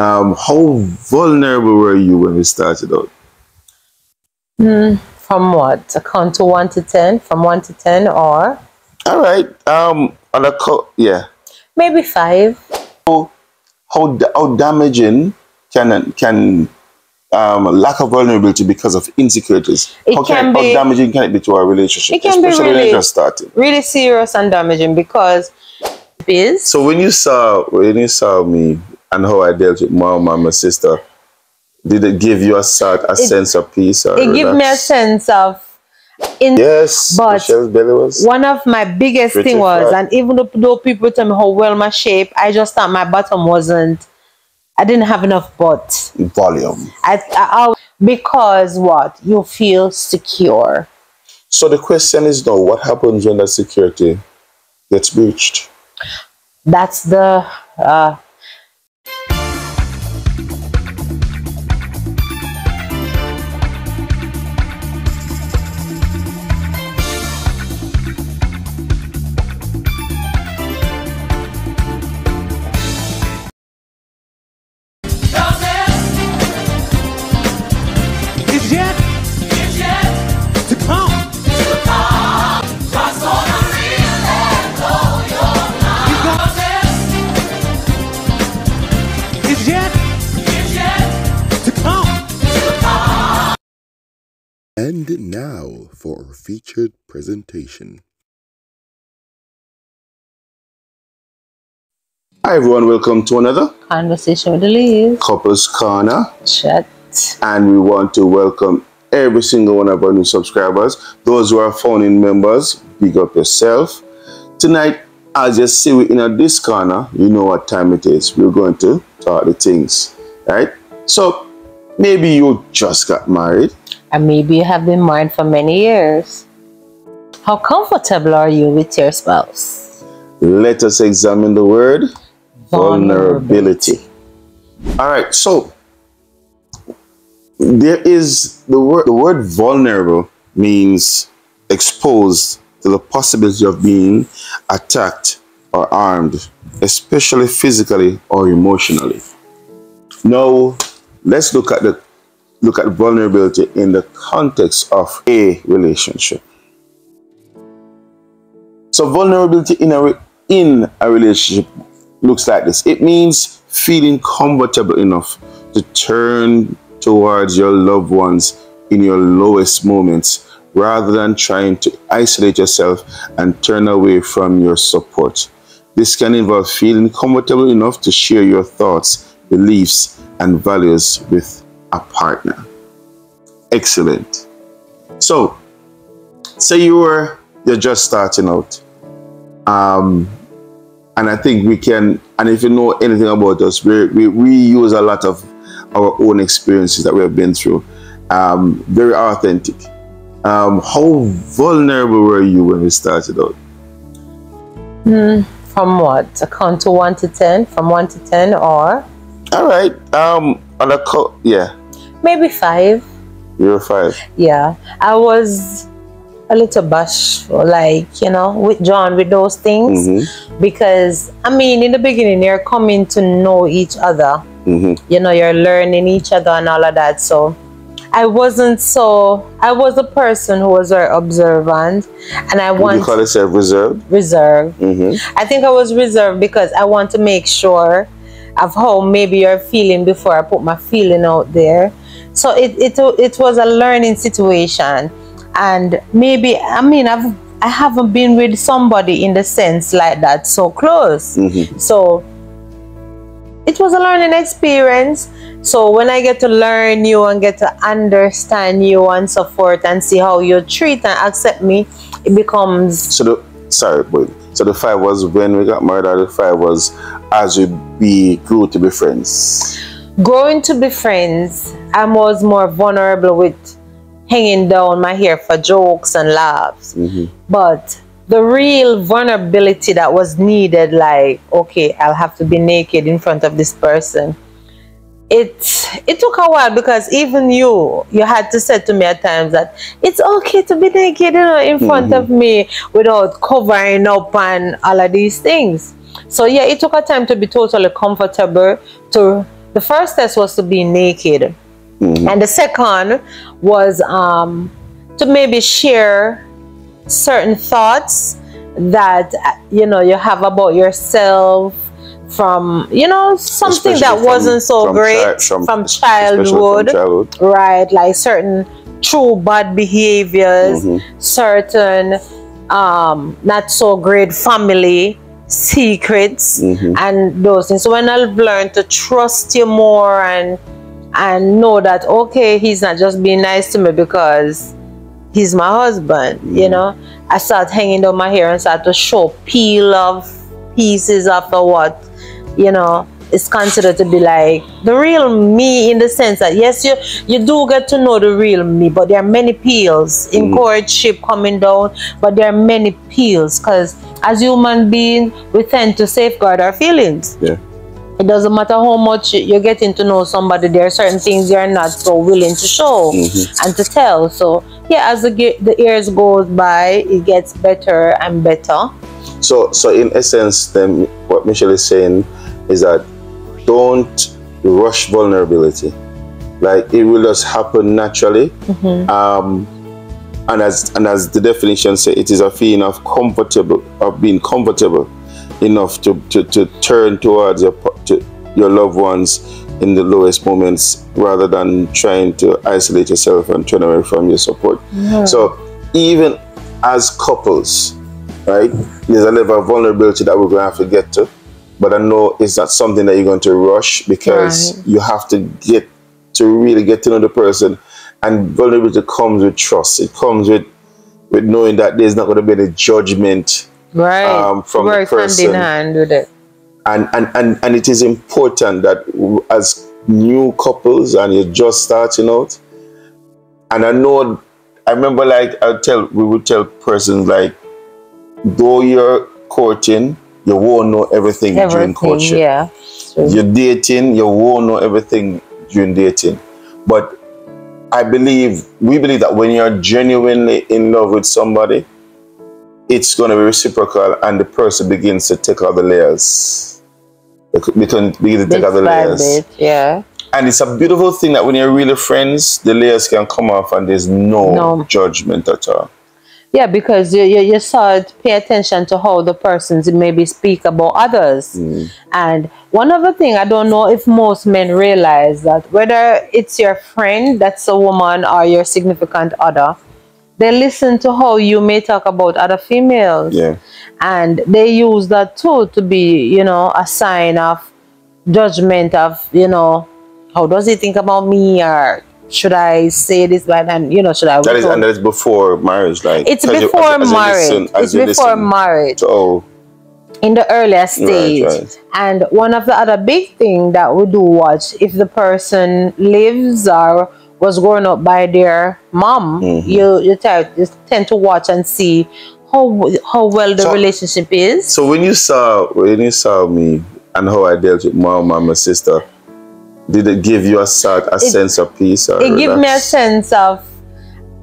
How vulnerable were you when we started out? From what? A count to 1 to 10? From 1 to 10 or? All right. Yeah. Maybe 5. How damaging can lack of vulnerability because of insecurities? How damaging can it be to our relationship? It can be especially really, when it's just starting. Really serious and damaging because So when you saw me and how I dealt with mom and my sister, did it give you a sense of peace? Or it gave me a sense of yes, but Michelle's belly was one of my biggest thing was flat. And even though people tell me how well my shape, I just thought my bottom wasn't. I didn't have enough butt volume. Because what? You feel secure. So the question is now, what happens when that security gets breached? That's the And now for our featured presentation. Hi everyone, welcome to another Conversation with Elise. Couples Corner. Chat. And we want to welcome every single one of our new subscribers. Those who are founding members, big up yourself. Tonight, as you see we in this corner, you know what time it is. We're going to talk the things, right? So maybe you just got married. And maybe you have been married for many years. How comfortable are you with your spouse? Let us examine the word vulnerability. All right, so there is the word vulnerable means exposed to the possibility of being attacked or harmed, especially physically or emotionally. Now, let's look at vulnerability in the context of a relationship. So vulnerability in a relationship looks like this. It means feeling comfortable enough to turn towards your loved ones in your lowest moments, rather than trying to isolate yourself and turn away from your support. This can involve feeling comfortable enough to share your thoughts, beliefs, and values with a partner. Excellent. So, say you're just starting out, and I think we can, and if you know anything about us, we use a lot of our own experiences that we have been through, very authentic. How vulnerable were you when we started out? From what? A count to 1 to 10? From 1 to 10 or? All right. Yeah. Maybe 5. You were 5. Yeah. I was a little bashful, like, withdrawn with those things. Because, I mean, in the beginning, you're coming to know each other. You're learning each other and all of that. So I was a person who was very observant, and Would you call yourself reserved? Reserved. I think I was reserved because I want to make sure of how maybe you're feeling before I put my feeling out there. So it was a learning situation, and maybe I haven't been with somebody in the sense like that so close. So it was a learning experience. So when I get to learn you and get to understand you and so forth and see how you treat and accept me, it becomes... So the 5 was when we got married, or the 5 was as we grew to be friends? Growing to be friends, I was more vulnerable with hanging down my hair for jokes and laughs. But the real vulnerability that was needed, like, okay, I'll have to be naked in front of this person. It took a while, because even you had to say to me at times that it's okay to be naked, in front of me without covering up and all of these things. So yeah, it took a time to be totally comfortable, to the first test was to be naked. And the second was to maybe share certain thoughts that you have about yourself from something Especially that wasn't so great from childhood, right? Like certain true bad behaviors, certain not so great family secrets, and those things. So when I've learned to trust you more and know that, okay, he's not just being nice to me because he's my husband, I start hanging down my hair and start to show peel off pieces after what is considered to be like the real me, in the sense that yes, you do get to know the real me, but there are many peels in courtship coming down, but there are many peels, because as human beings we tend to safeguard our feelings. It doesn't matter how much you're getting to know somebody, there are certain things you're not so willing to show and to tell. So yeah, as the years goes by, it gets better and better. So in essence, then what Michelle is saying is that don't rush vulnerability. Like, it will just happen naturally. And as the definition says, it is a feeling of being comfortable enough to turn towards your loved ones in the lowest moments, rather than trying to isolate yourself and turn away from your support. So even as couples, right, there's a level of vulnerability that we're going to have to get to, but I know it's not something that you're going to rush, because you have to really get to know the person. And vulnerability comes with trust. It comes with knowing that there's not going to be any judgment from the person. Hand in hand with it. And it is important that as new couples, and you're just starting out, and I remember, like, we would tell persons, like, though you're courting, you won't know everything during courtship. You're dating, you won't know everything during dating. But we believe that when you're genuinely in love with somebody, it's going to be reciprocal, and the person begins to take out the layers. They can begin to take out the layers. And it's a beautiful thing that when you're really friends, the layers can come off and there's no judgment at all. Yeah, because you start pay attention to how the persons maybe speak about others. And one other thing, I don't know if most men realize that whether it's your friend that's a woman or your significant other, they listen to how you may talk about other females. And they use that too to be, a sign of judgment of, how does he think about me, or should I say this, and should I? That is before marriage, like it's before marriage. It's before marriage. In the earlier stage. And one of the other big thing that we do watch, if the person lives or was grown up by their mom, you tend to watch and see how well the relationship is. So when you saw me and how I dealt with my mom and my sister, did it give you a sense of peace? Or it gave me a sense of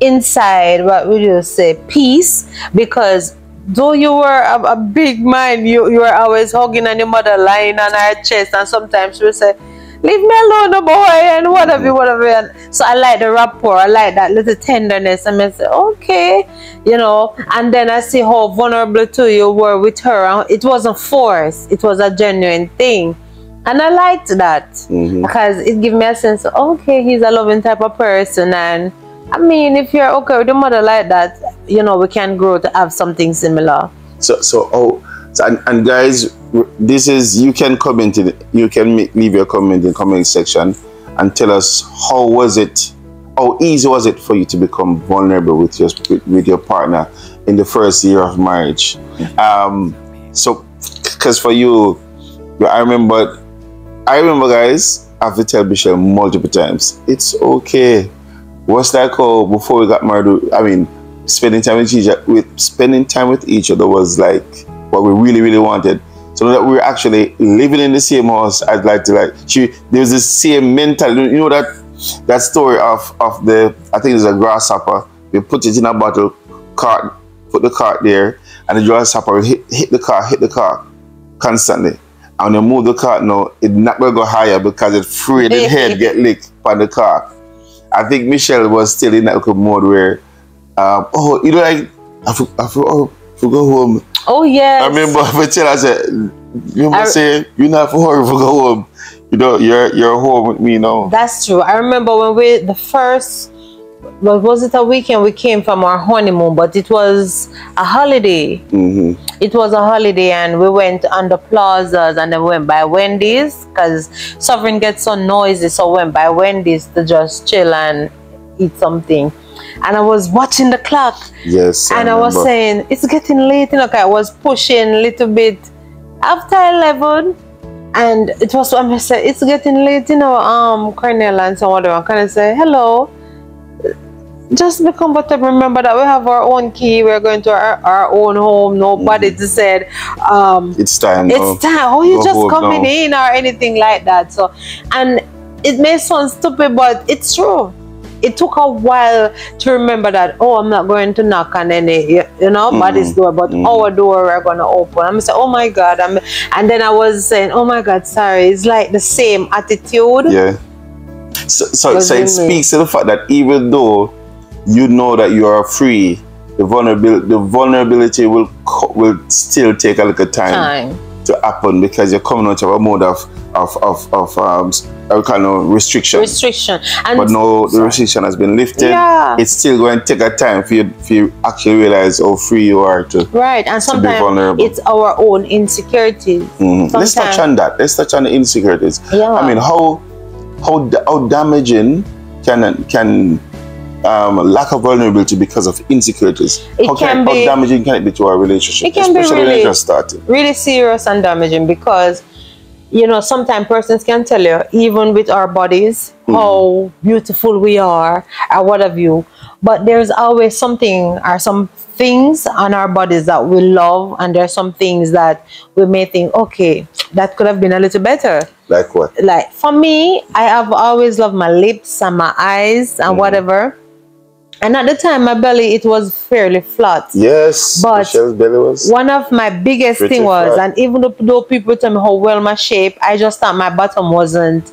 inside, what would you say, peace, because though you were a big man, you were always hugging on your mother, lying on her chest, and sometimes she would say, leave me alone, oh boy, and whatever. And so I like the rapport, I like that little tenderness, and I say, okay, and then I see how vulnerable too you were with her. It wasn't forced, it was a genuine thing. And I liked that, because it gave me a sense of, okay, he's a loving type of person. And I mean, if you're okay with your mother like that, we can grow to have something similar. And guys, this is, you can comment in it. You can leave your comment in the comment section and tell us how easy was it for you to become vulnerable with your partner in the first year of marriage. So, because for you, I remember, guys, I have to tell Michelle multiple times, it's okay. What's like, before we got married, I mean, spending time with each other was like what we really, really wanted. So that we're actually living in the same house, I'd like to there's the same mental, that story of the, I think it's a grasshopper. We put it in a bottle cart, put the cart there, and the grasshopper will hit the car constantly. and you move the cart now, it's not going to go higher because it's afraid the head get licked on the car. I think Michelle was still in that little mode where, oh, you know, like, I forgot go home. Oh, yes. I remember I tell her, I said, you must say, you're not for hurry for go home. You know, you're home with me now. That's true. I remember when the first, well, was it a weekend we came from our honeymoon, but it was a holiday. Mm-hmm. It was a holiday, and we went on the plazas, and then we went by Wendy's because Sovereign gets so noisy, so we went by Wendy's to just chill and eat something. And I was watching the clock. Yes. And I was saying, it's getting late. You know, I was pushing a little bit after 11. And it was, I said, it's getting late, you know, Cornell and some other one kind of say, hello. Just be comfortable. Remember that we have our own key. We're going to our own home. Nobody just said, it's time. It's time. Oh, you just coming in or anything like that. So, and it may sound stupid, but it's true. It took a while to remember that, oh, I'm not going to knock on any, you know, body's door, but our door we're going to open. I'm saying, oh my God. And then I was saying, oh my God, sorry. It's like the same attitude. Yeah. So it speaks to the fact that even though you know that you are free, the vulnerability will still take a little time to happen because you're coming out of a mode of kind of restriction. And but no, the restriction has been lifted. Yeah. It's still going to take a time for you actually realize how free you are to and sometimes it's our own insecurities. Let's touch on that. Let's touch on the insecurities. Yeah. I mean, how damaging can lack of vulnerability because of insecurities? How damaging can it be to our relationship? It can be really serious and damaging because, you know, sometimes persons can tell you, even with our bodies, how beautiful we are or what have you. But there's always something or some things on our bodies that we love, and there's some things that we may think, okay, that could have been a little better. Like what? Like for me, I have always loved my lips and my eyes and whatever. And at the time, my belly, it was fairly flat. Yes, but Michelle's belly was one of my biggest thing was, flat. And even though people tell me how well my shape, I just thought my bottom wasn't,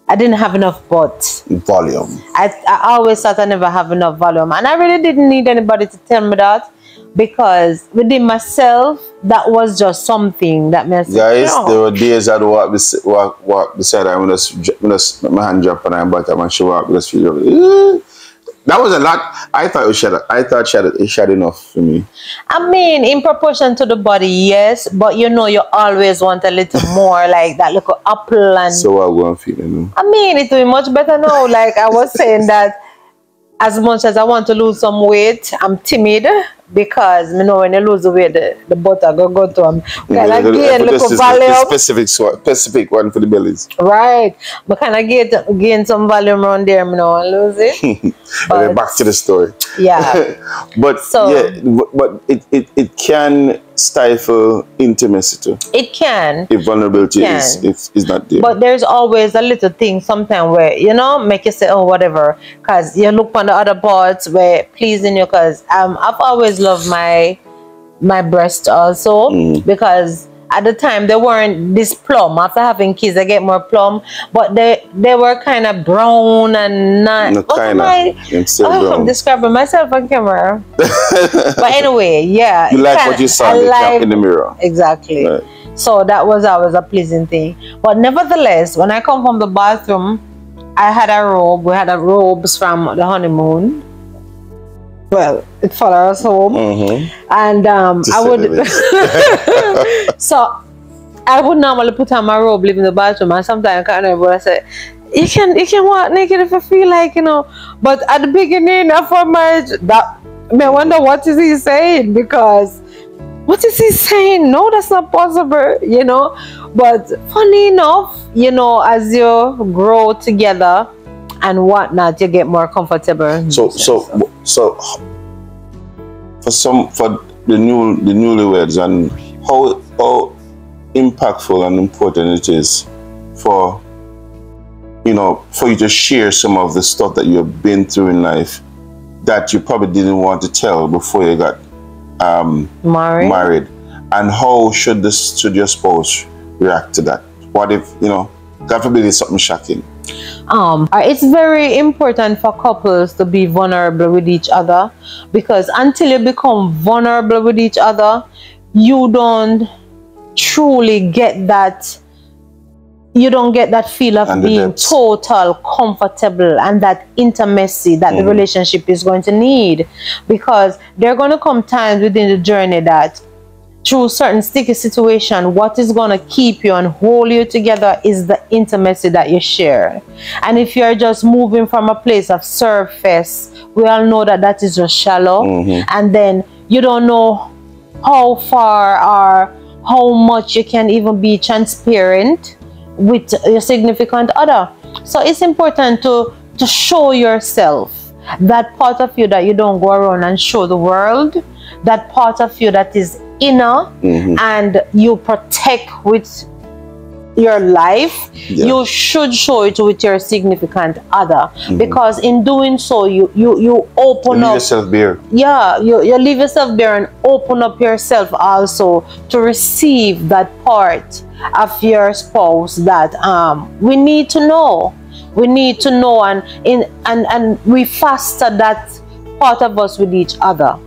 I didn't have enough butt. Volume. I always thought I never have enough volume. And I really didn't need anybody to tell me that, because within myself, that was just something that made me Guys, there were days I'd walk beside her, when my hand drop on her bottom and she walk, just feel that was a lot. I thought she had enough for me. I mean, in proportion to the body, yes, but you know, you always want a little more, like that little apple. And so I'm going to feel, you know. I mean, it's doing much better now. Like I was saying that, as much as I want to lose some weight, I'm timid, because you know, when you lose the weight, the butter go to them. Kind of gain little volume. Specific one for the bellies. Right, but kind of gain some volume around there, you know, and lose it. But back to the story. Yeah. but it can stifle intimacy too. It can. If vulnerability is not there. But there's always a little thing sometimes where, you know, make you say, oh, whatever. Because you look on the other parts where pleasing you. Because I've always loved my breast also. Because at the time they weren't this plump. After having kids, I get more plump. But they were kind of brown and not. No, I'm describing myself on camera. But anyway, yeah. You like what you saw in the mirror. Exactly. Right. So that was always a pleasing thing. But nevertheless, when I come from the bathroom, I had a robe. We had robes from the honeymoon. Well, it followed us home. And I would so I would normally put on my robe, leave in the bathroom, and sometimes I can't remember. I said, you can walk naked if you feel like, you know. But at the beginning of our marriage, I wonder what is he saying, because what is he saying? No, that's not possible, you know. But funny enough, you know, as you grow together and whatnot, you get more comfortable. So for the newlyweds, and how impactful and important it is for, you know, for you to share some of the stuff that you have been through in life that you probably didn't want to tell before you got married. And how should your spouse react to that? What if, you know, God forbid it's something shocking? It's very important for couples to be vulnerable with each other, because until you become vulnerable with each other, you don't truly get that. You don't get that feel of being total comfortable and that intimacy that the relationship is going to need, because there are going to come times within the journey that through certain sticky situation, what is going to keep you and hold you together is the intimacy that you share. And if you're just moving from a place of surface, we all know that that is just shallow, and then you don't know how far or how much you can even be transparent with your significant other. So it's important to show yourself that part of you that you don't go around and show the world, that part of you that is inner and you protect with your life. You should show it with your significant other, because in doing so you open up yourself bare. You leave yourself bare and open up yourself also to receive that part of your spouse that we need to know. We need to know, and we foster that part of us with each other.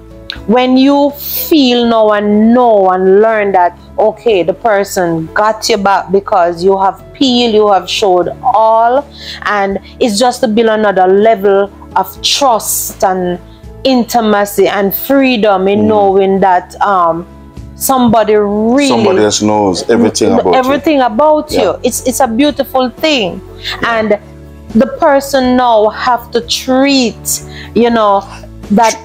When you feel now and know and learn that, okay, the person got your back because you have peeled, you have showed all, and it's just to build another level of trust and intimacy and freedom in knowing that somebody else knows everything about you. It's a beautiful thing. And the person now have to treat, you know, that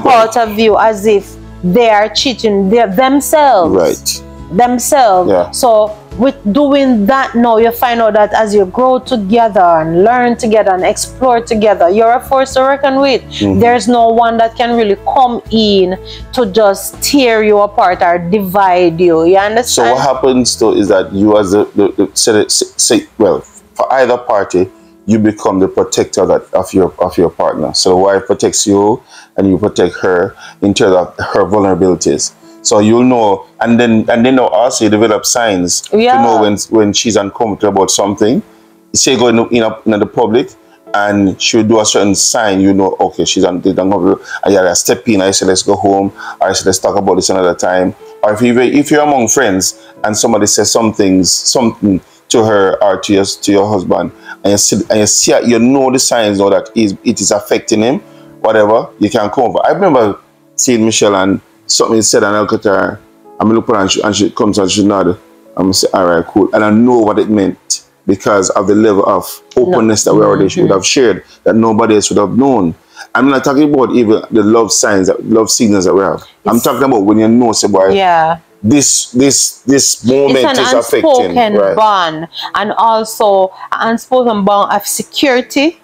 part of you as if they are cheating themselves. So with doing that now, you find out that as you grow together and learn together and explore together, you're a force to reckon with. There's no one that can really come in to just tear you apart or divide you. You understand? So what happens though is that you, as well, for either party, you become the protector of your partner. So the wife protects you and you protect her in terms of her vulnerabilities. So you'll know, and then also you develop signs to know when she's uncomfortable about something. Say go in the public and she'll do a certain sign, you know, okay, she's uncomfortable. I step in, I say let's go home, or I say let's talk about this another time. Or if you're among friends and somebody says something to her or to your husband, and you see you know the signs now that it is affecting him, whatever, you can come over. I remember seeing Michelle and something said, and I look at her, I'm looking at her and she comes and she nodded. I'm saying, all right, cool. And I know what it meant because of the level of openness that we already would have shared that nobody else would have known. I'm not talking about even the love signs, love signals that we have. I'm talking about when you know somebody. This moment is affecting. It's an unspoken bond, and also an unspoken bond of security.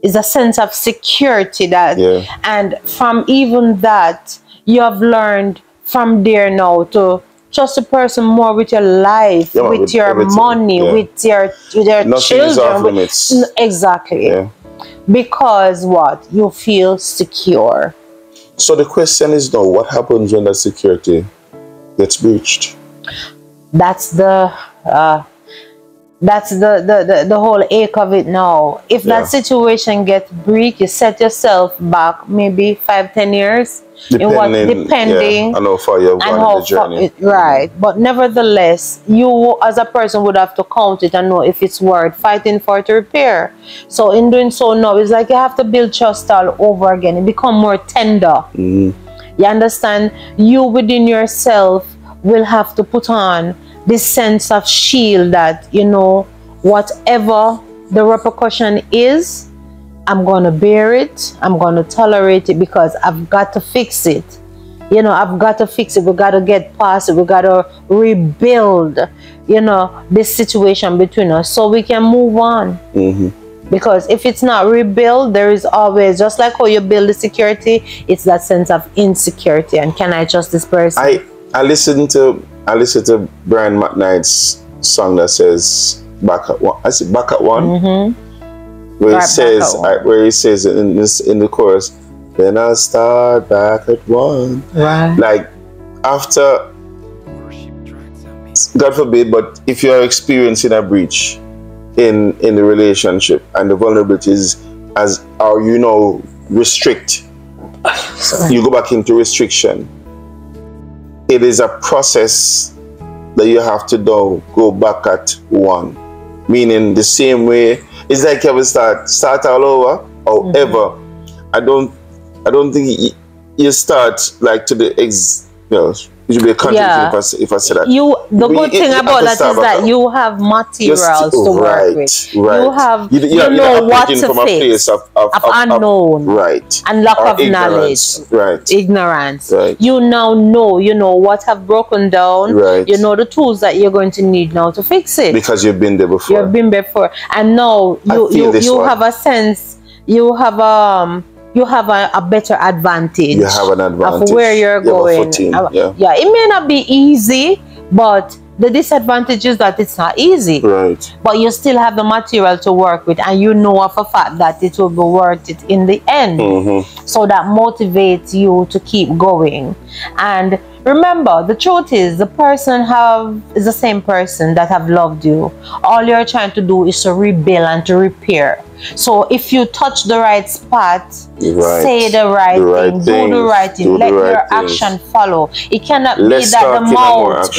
Is a sense of security that, and from even that, you have learned from there now to trust a person more with your life, with your money, with your children. Exactly. Because what? You feel secure. So the question is now, what happens when that security gets breached? That's the whole ache of it now. If that situation gets breached, you set yourself back maybe 5-10 years. Depending on how far you've gone in the journey. But nevertheless, you as a person would have to count it and know if it's worth fighting for to repair. So in doing so now, it's like you have to build trust all over again and become more tender. You understand? You within yourself will have to put on this sense of shield that, you know, whatever the repercussion is, I'm going to bear it. I'm going to tolerate it because I've got to fix it. You know, I've got to fix it. We got to get past it. We got to rebuild, you know, this situation between us so we can move on. Because if it's not rebuilt, there is always, just like how you build the security, it's that sense of insecurity. And can I trust this person? I listened to Brian McKnight's song that says back at one. I said back at one. Where he says in the chorus, then I'll start back at one. Right. Like after God forbid, but if you are experiencing a breach in the relationship and the vulnerabilities as are, you know, restrict, you go back into restriction. It is a process that you have to go back at one, meaning the same way. It's like you have to start all over. However, I don't think you start like to the it should be a contradiction if I say that. The good thing about that is that you have materials to work with. Right. You know what to from fix. A place of unknown. Right. And lack of ignorance. knowledge. Right. Ignorance. Right. You now know, what have broken down. Right. You know the tools that you're going to need now to fix it. Because you've been there before. You've been before. And now you have a sense, you have a better advantage. You have an advantage of where you're going. Yeah, it may not be easy, but the disadvantage is that it's not easy. Right. But you still have the material to work with, and you know of a fact that it will be worth it in the end. So that motivates you to keep going. And remember, the truth is, the person is the same person that have loved you. All you're trying to do is to rebuild and to repair. So if you touch the right spot, say the right thing, do the right thing, let your action follow. It cannot be that the mouth,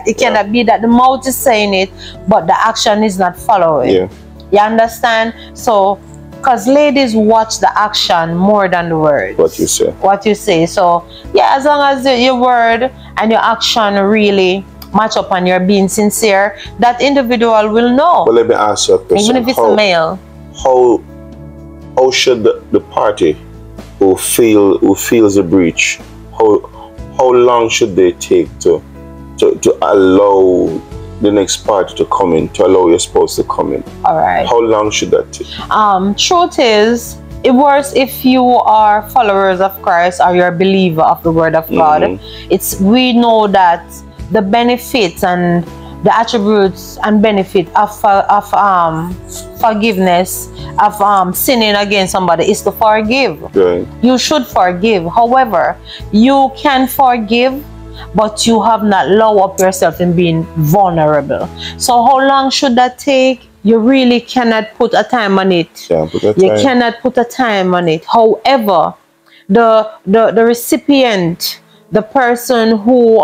it cannot be that the mouth is saying it, but the action is not following. You understand? So, because ladies watch the action more than the word. What you say. So, yeah, as long as your word and your action really match up and you're being sincere, that individual will know. But let me ask you a question. Even if it's a male. How should the party who feels a breach, how long should they take to allow the next party to come in, to allow your spouse to come in? All right. How long should that take? Truth is, it works if you are followers of Christ or you're a believer of the Word of God. We know that the benefits and the attributes and benefit of forgiveness, of sinning against somebody, is to forgive. Right. You should forgive. However, you can forgive, but you have not lowered up yourself in being vulnerable. So how long should that take? You really cannot put a time on it. You cannot put a time on it. However, the recipient, the person who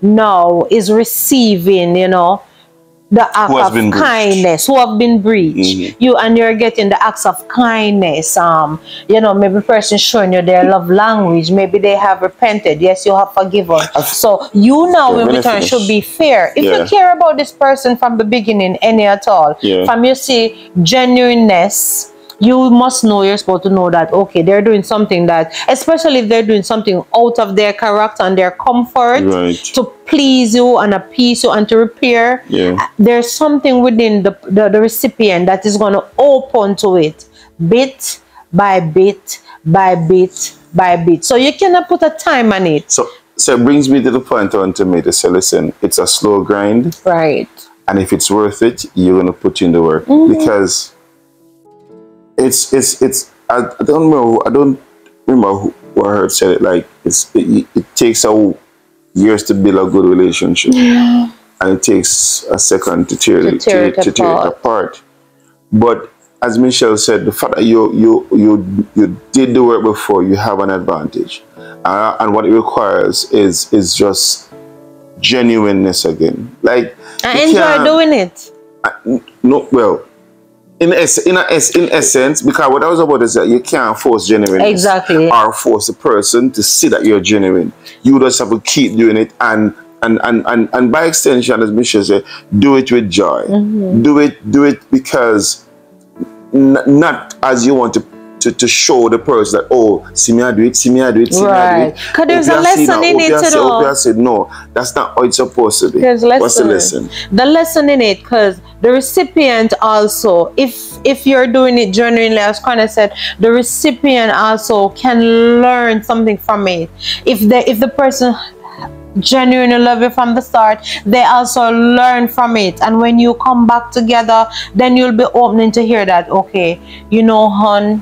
now is receiving, the act of kindness, who have been breached, you're getting the acts of kindness. Maybe the person showing you their love language, maybe they have repented, yes, you have forgiven. So you now in return should be fair. If you care about this person from the beginning, any at all, from you see genuineness, you must know, you're supposed to know that, okay, they're doing something that, especially if they're doing something out of their character and their comfort, to please you and appease you and to repair, there's something within the recipient that is going to open to it, bit by bit, by bit, by bit. So you cannot put a time on it. So it brings me to the point I want to make to say, listen, it's a slow grind. Right. And if it's worth it, you're going to put in the work. Because I don't remember who I heard said it, like it takes years to build a good relationship, and it takes a second to tear it apart. But as Michelle said, the fact that you did the work before, you have an advantage, and what it requires is just genuineness again. Like, I enjoy doing it. In essence, because what I was about is that you can't force genuineness, or force a person to see that you're genuine. You just have to keep doing it, and by extension, as Michelle said, do it with joy. Do it because not as you want to show the person that, oh, see me I do it, see me I do it, see me I do it. Because there's a lesson in it, I said, no, that's not how it's supposed to be. What's the lesson? The lesson in it, because the recipient also, if you're doing it genuinely, as Connor said, the recipient also can learn something from it. If the person genuinely love you from the start, they also learn from it, and when you come back together, then you'll be opening to hear that, okay, hon,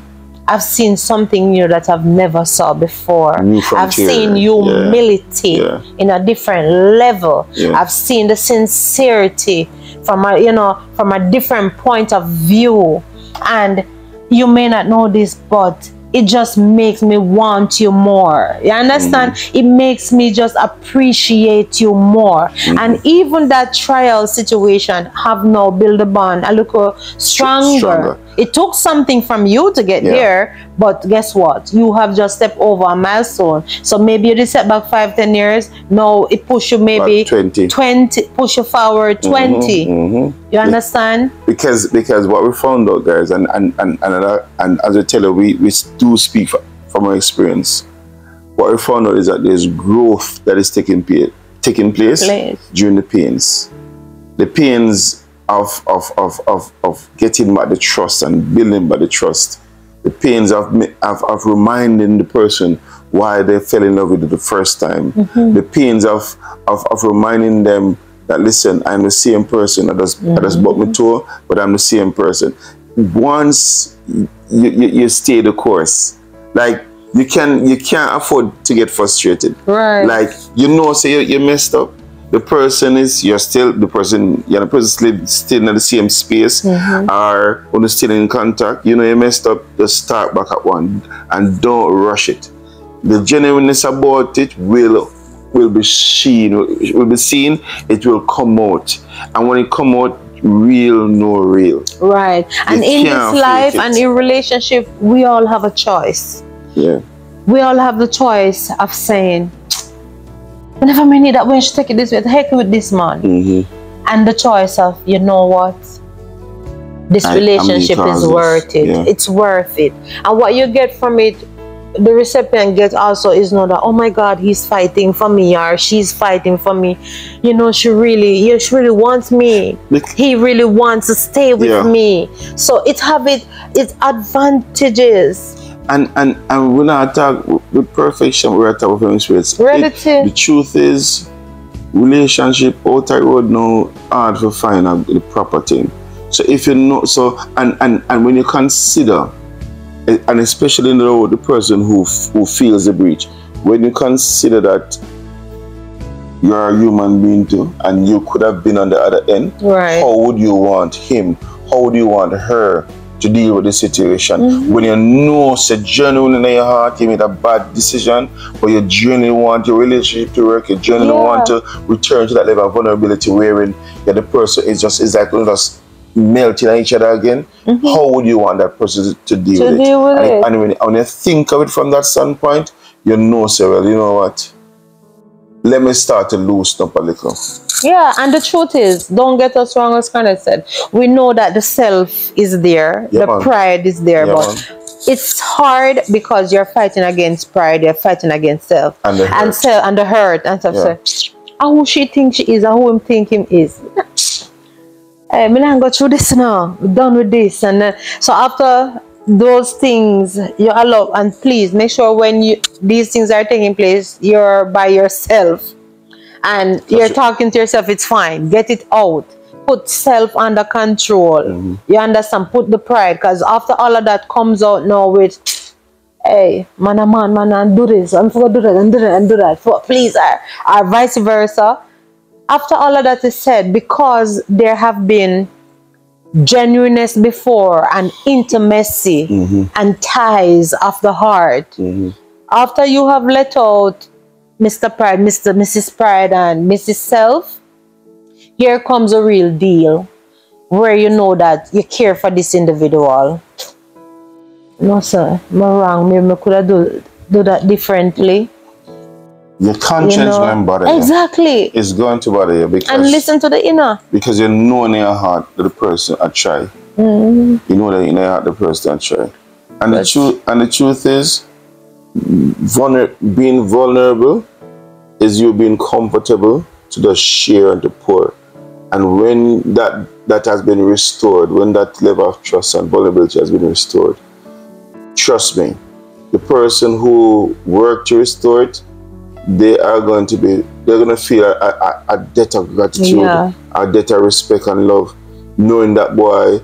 I've seen something new that I've never saw before. New frontier. I've seen humility in a different level. I've seen the sincerity from a, you know, from a different point of view. And you may not know this, but it just makes me want you more. You understand? It makes me just appreciate you more. And even that trial situation have now built a bond a little stronger. It took something from you to get here, but guess what? You have just stepped over a milestone. So maybe you did set back 5-10 years. No, it push you maybe 20, push you forward 20. You understand? Because what we found out, guys, and as I tell you, we do speak from our experience. What we found out is that there's growth that is taking place during the pains. The pains of getting back the trust and building back the trust. The pains of reminding the person why they fell in love with you the first time. The pains of reminding them that, listen, I'm the same person that has bought me tour, but I'm the same person. Once you stay the course, like you can't afford to get frustrated. Right. Like, you know, say you messed up. The person still still in the same space, or when you're still in contact, you know, you messed up, just start back at one and don't rush it. The genuineness about it will be seen, it will come out. And when it come out, real, no real. Right. And in this life and in relationship, we all have a choice. Yeah. We all have the choice of saying, whenever we need that, we should take it this way, heck with this man. And the choice of, you know what? This relationship is worth it. It's worth it. And what you get from it, the recipient gets also is know that, oh my God, he's fighting for me, or she's fighting for me. You know, she really wants me. He really wants to stay with me. So it have its advantages. And we're not talking with perfection, we're talking with experience. The truth is, relationship out the road now hard to find the proper thing. So if you know, and when you consider, and especially in the person who feels the breach, when you consider that you're a human being too, and you could have been on the other end, how would you want him? How would you want her to deal with the situation? When you know, so genuinely in your heart, you made a bad decision, but you genuinely want your relationship to work, you genuinely want to return to that level of vulnerability wherein the person is like just melting on each other again. How would you want that person to deal with it? And when you think of it from that standpoint, you know, so well, you know what? Let me start to loosen up a little. Yeah, and the truth is, don't get us wrong, as Kenneth said. We know that the self is there, the pride is there, but it's hard because you're fighting against pride, you're fighting against self, and the hurt, and stuff. So, who she thinks she is, and who him think him is. Hey, me not go through this now. We're done with this, and so after those things, you allow, and please make sure when these things are taking place, you're by yourself. And you're talking to yourself, it's fine. Get it out. Put self under control. You understand? Put the pride. Because after all of that comes out now with, hey, man, do this. I'm going to do that and do that. Please, or vice versa. After all of that is said, because there have been genuineness before and intimacy and ties of the heart, after you have let out Mr. Pride, Mrs. Pride, and Mrs. Self, here comes a real deal where you know that you care for this individual. No, sir, I'm wrong. Maybe I could have do that differently. Your conscience going to bother you. Exactly. It's going to bother you because... And listen to the inner. Because you know in your heart that the person I try. You know that in your heart the person I try. And the truth is, being vulnerable is you being comfortable to just share and to pour. And when that has been restored, when that level of trust and vulnerability has been restored, trust me, the person who worked to restore it, they're going to feel a debt of gratitude, a debt of respect and love, knowing that boy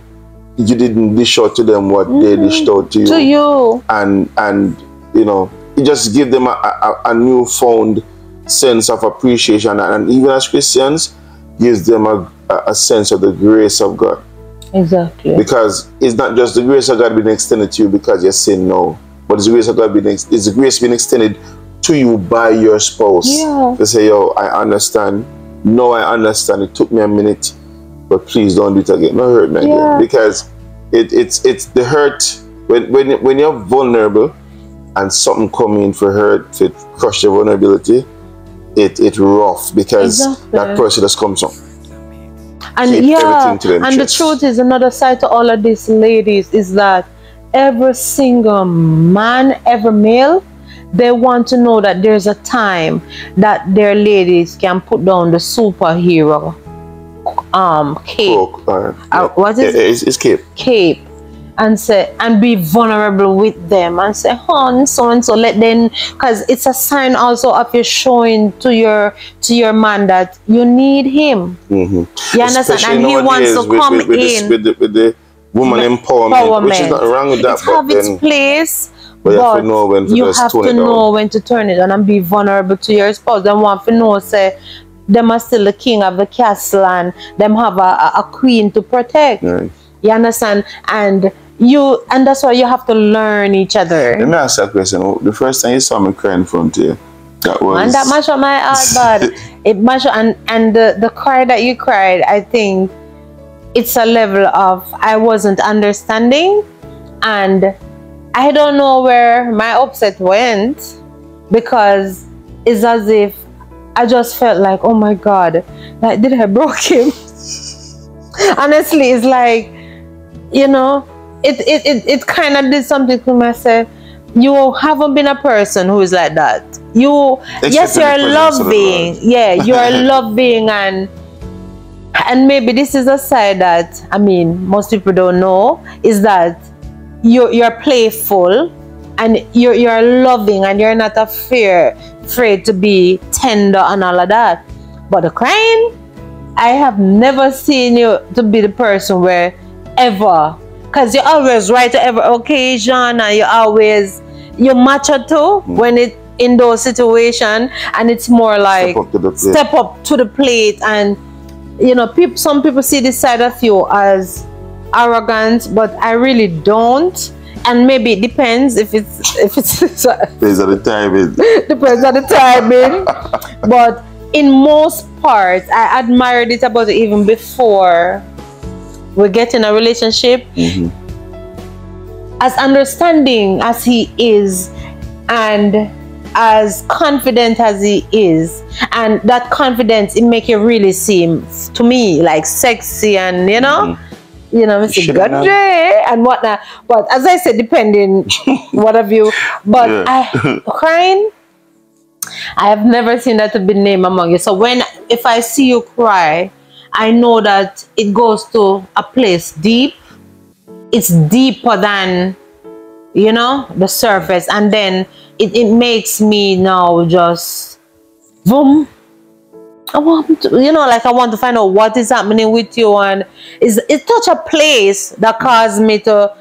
you didn't dish out to them what they dished out to you. And you know, it just give them a newfound sense of appreciation, and even as Christians, gives them a sense of the grace of God. Exactly. Because it's not just the grace of God being extended to you because you sin no, but it's the grace of God it's the grace being extended to you by your spouse. Yeah. To say, yo, I understand. No, I understand. It took me a minute, but please don't do it again. Don't hurt me again. Because it's the hurt when you're vulnerable and something come in for hurt to crush your vulnerability. It's rough because that person just comes on. And and the truth is, another side to all of these ladies is that every single man, every male, they want to know that there's a time that their ladies can put down the superhero cape. What is it? It's cape. Cape. And say, and be vulnerable with them and say, hon, so and so, let them, because it's a sign also of you showing to your man that you need him. You understand? Especially and he wants to come in with the woman empowerment, which is not wrong with that. It have its place, but you have to know when to know when to turn it on and be vulnerable to your spouse. Them want to know, say, them are still the king of the castle and them have a queen to protect. You understand? And that's why you have to learn each other. Let me ask you a question. The first time you saw me cry in front of you, that was... And that mashed up my heart, but it mashed up, and the cry that you cried, I think it's a level of I wasn't understanding, and I don't know where my upset went, because it's as if I just felt like, oh my God, like, did I broke him? Honestly, it's like, you know, it kind of did something to myself. You haven't been a person who is like that. Yes, you're loving. Yeah, you're loving, and maybe this is a side that, I mean, most people don't know, is that you're playful and you're loving and you're not afraid to be tender and all of that. But the crying, I have never seen you to be the person where ever, because you're always right to every occasion, and you mature too when it in those situations, and it's more like step up to the plate. And you know, some people see this side of you as arrogant, but I really don't. And maybe it depends if it's depends on the timing. Depends on the timing. But in most parts, I admired it about it even before we get in a relationship. As understanding as he is, and as confident as he is, and that confidence, it make you really seem to me like sexy, and you know, Mr. Good day and whatnot. But as I said, depending what have you. But crying, I have never seen that to be named among you. So if I see you cry, I know that it goes to a place deep. It's deeper than, you know, the surface. And then it makes me now just, boom. I want to, you know, like I want to find out what is happening with you. And it's such a place that caused me to,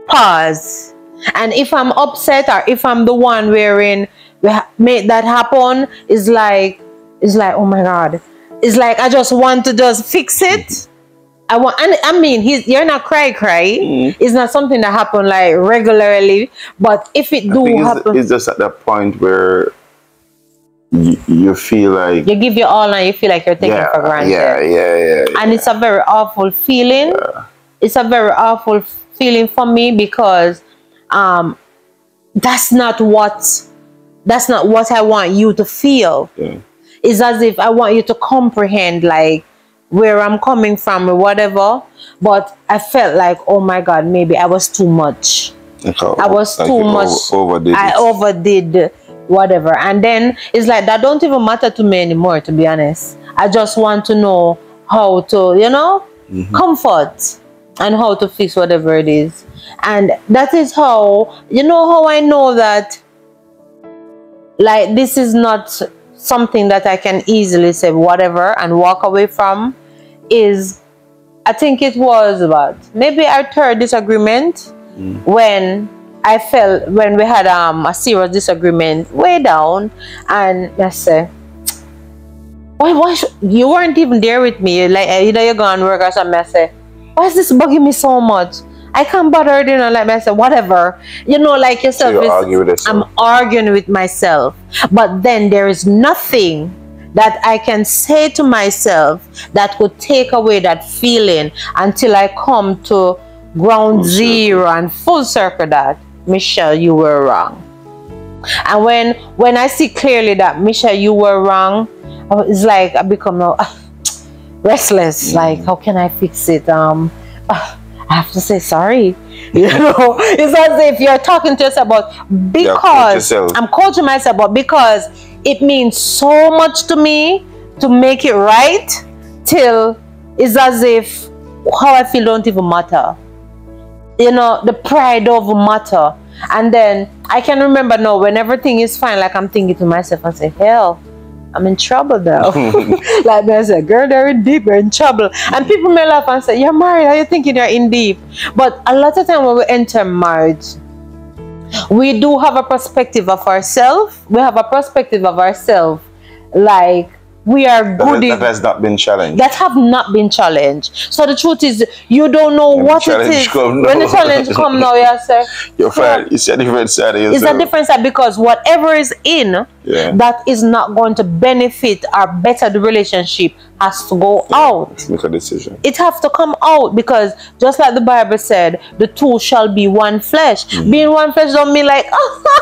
pause. And if I'm upset, or if I'm the one wherein we made that happen, it's like, oh my God. It's like I just want to just fix it. I mean, you're not cry. It's not something that happen like regularly. But if it do happen, it's just at that point where you feel like you give your all and you feel like you're taken for granted. Yeah. And it's a very awful feeling. It's a very awful feeling for me, because that's not what I want you to feel. It's as if I want you to comprehend like where I'm coming from or whatever. But I felt like, oh my God, maybe I was too much. I was too much. I overdid whatever. And then it's like that don't even matter to me anymore, to be honest. I just want to know how to, you know, comfort and how to fix whatever it is. And that is how, you know, how I know that like this is not something that I can easily say whatever and walk away from, is I think it was about maybe our third disagreement when we had a serious disagreement way down, and I said, why you weren't even there with me, like you're going to work or something. I said, why is this bugging me so much? I can't bother, like I said, whatever, like yourself. So I'm arguing with myself, but then there is nothing that I can say to myself that could take away that feeling until I come to ground zero and full circle that, Michelle, you were wrong. And when I see clearly that, Michelle, you were wrong, it's like I become restless. Like, how can I fix it? I have to say sorry. It's as if you're talking to yourself about, because I'm coaching myself, but because it means so much to me to make it right, till it's as if how I feel don't even matter. The pride don't matter. And then I can remember now when everything is fine, like I'm thinking to myself and say, hell, I'm in trouble now. Like I said, girl, they're in deep, you're in trouble. And people may laugh and say, you're married, how are you thinking you're in deep? But a lot of time when we enter marriage, we do have a perspective of ourselves. We have a perspective of ourselves like we are good. That has not been challenged. That have not been challenged. So the truth is, you don't know what it is. When the challenge come now, yes, sir. You're fine. It's a different side of yourself. It's a different side, because whatever is in, that is not going to benefit or better the relationship has to go out. Make a decision. It has to come out, because just like the Bible said, the two shall be one flesh. Being one flesh don't mean like, oh my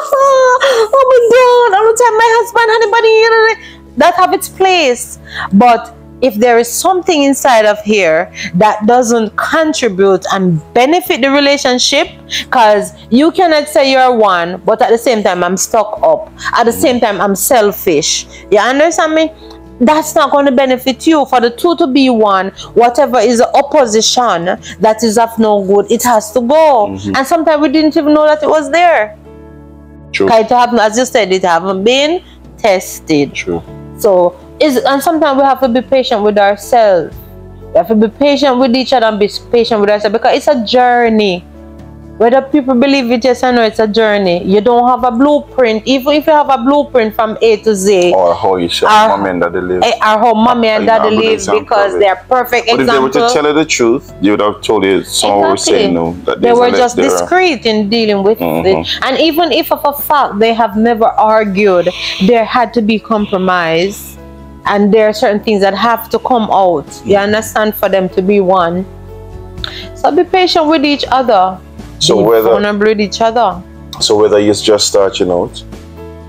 God, I don't tell my husband, anybody. That have its place. But if there is something inside of here that doesn't contribute and benefit the relationship, because you cannot say you're one, but at the same time I'm stuck up, at the same time I'm selfish. You understand me? That's not going to benefit you. For the two to be one, whatever is the opposition that is of no good, it has to go. And sometimes we didn't even know that it was there. True. It haven't, as you said, it haven't been tested. True. So, and sometimes we have to be patient with ourselves. We have to be patient with each other and be patient with ourselves, because it's a journey. Whether people believe it, yes or no, it's a journey. You don't have a blueprint. Even if you have a blueprint from A to Z. Or how you should mommy and daddy live. Or how mommy and daddy live, because they're perfect examples. But if they were to tell you the truth, they would have told you someone was saying no. That they were just discreet in dealing with it. And even if of a fact they have never argued, there had to be compromise. And there are certain things that have to come out. You understand, for them to be one. So be patient with each other. So vulnerable with each other. So whether you're just starting out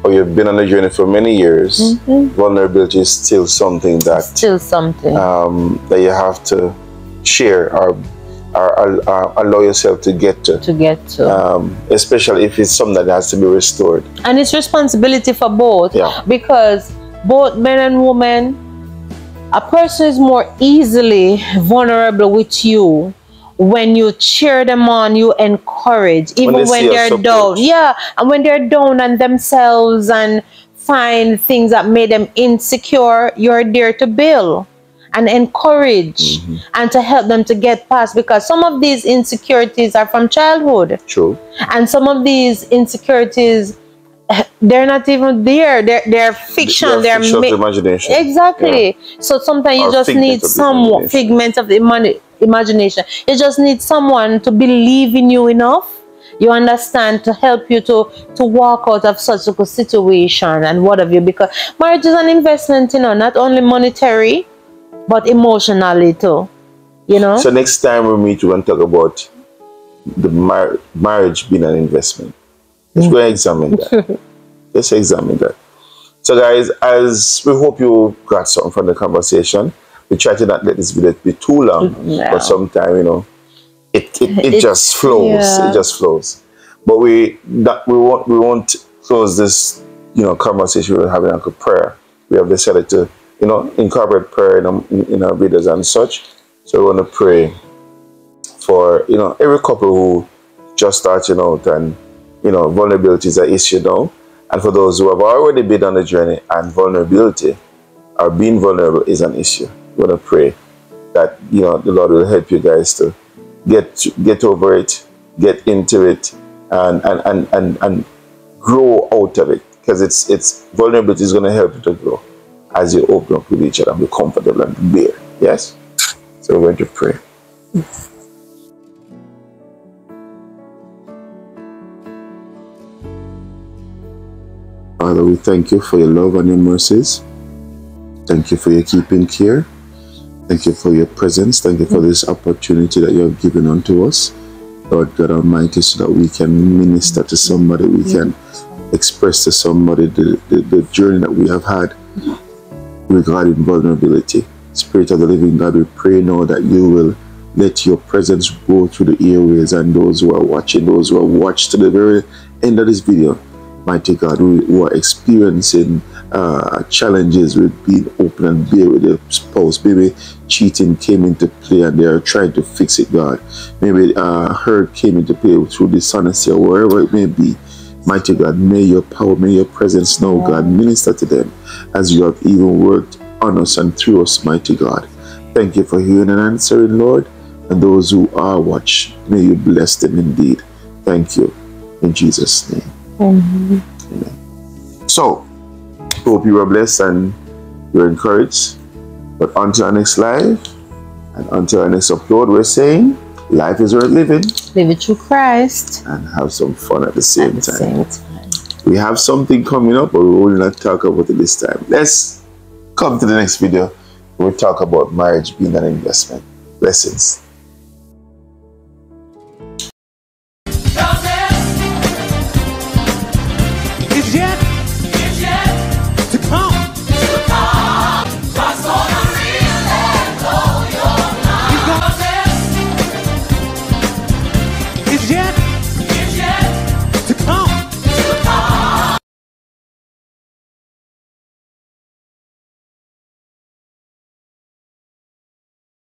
or you've been on a journey for many years, vulnerability is still something that that you have to share or allow yourself to get to. Especially if it's something that has to be restored. And it's responsibility for both. Because both men and women, a person is more easily vulnerable with you when you cheer them on, you encourage, even when they're down. And when they're down on themselves and find things that made them insecure, you're there to build and encourage and to help them to get past, because some of these insecurities are from childhood. True. And some of these insecurities, they're not even there. They're fiction. They're imagination. Exactly. So sometimes you just need some figment of the imagination. You just need someone to believe in you enough, you understand, to help you to walk out of such a situation and what have you. Because marriage is an investment, not only monetary, but emotionally too. So next time we meet, we're going to talk about the marriage being an investment. Let's go examine that. Let's examine that. So guys, as we hope you got something from the conversation, we try to not let this video be too long, but sometimes, it just flows. It just flows. But we won't close this, conversation we're having like a prayer. We have decided to, incorporate prayer in our videos and such. So we want to pray for, every couple who just starting out and, vulnerability is an issue now. And for those who have already been on the journey and vulnerability or being vulnerable is an issue, we want to pray that, you know, the Lord will help you guys to get over it, get into it, and grow out of it, because it's vulnerability is going to help you to grow as you open up with each other and be comfortable and bear. Yes. So we're going to pray. Father, we thank you for your love and your mercies. Thank you for your keeping care. Thank you for your presence. Thank you for this opportunity that you have given unto us, Lord God Almighty, so that we can minister to somebody, we can express to somebody the journey that we have had regarding vulnerability. Spirit of the living God, we pray now that you will let your presence go through the airways, and those who are watching, those who have watched to the very end of this video, mighty God, who are experiencing challenges with being open and bare with their spouse. Maybe cheating came into play and they are trying to fix it, God. Maybe hurt came into play through dishonesty or wherever it may be. Mighty God, may your power, may your presence now, God, minister to them as you have even worked on us and through us, mighty God. Thank you for hearing and answering, Lord. And those who are watching, may you bless them indeed. Thank you. In Jesus' name. Amen. So, hope you are blessed and you're encouraged. But until our next live and until our next upload, we're saying life is worth living. Live it through Christ. And have some fun at the same time. We have something coming up, but we will not talk about it this time. Let's come to the next video. We'll talk about marriage being an investment. Blessings.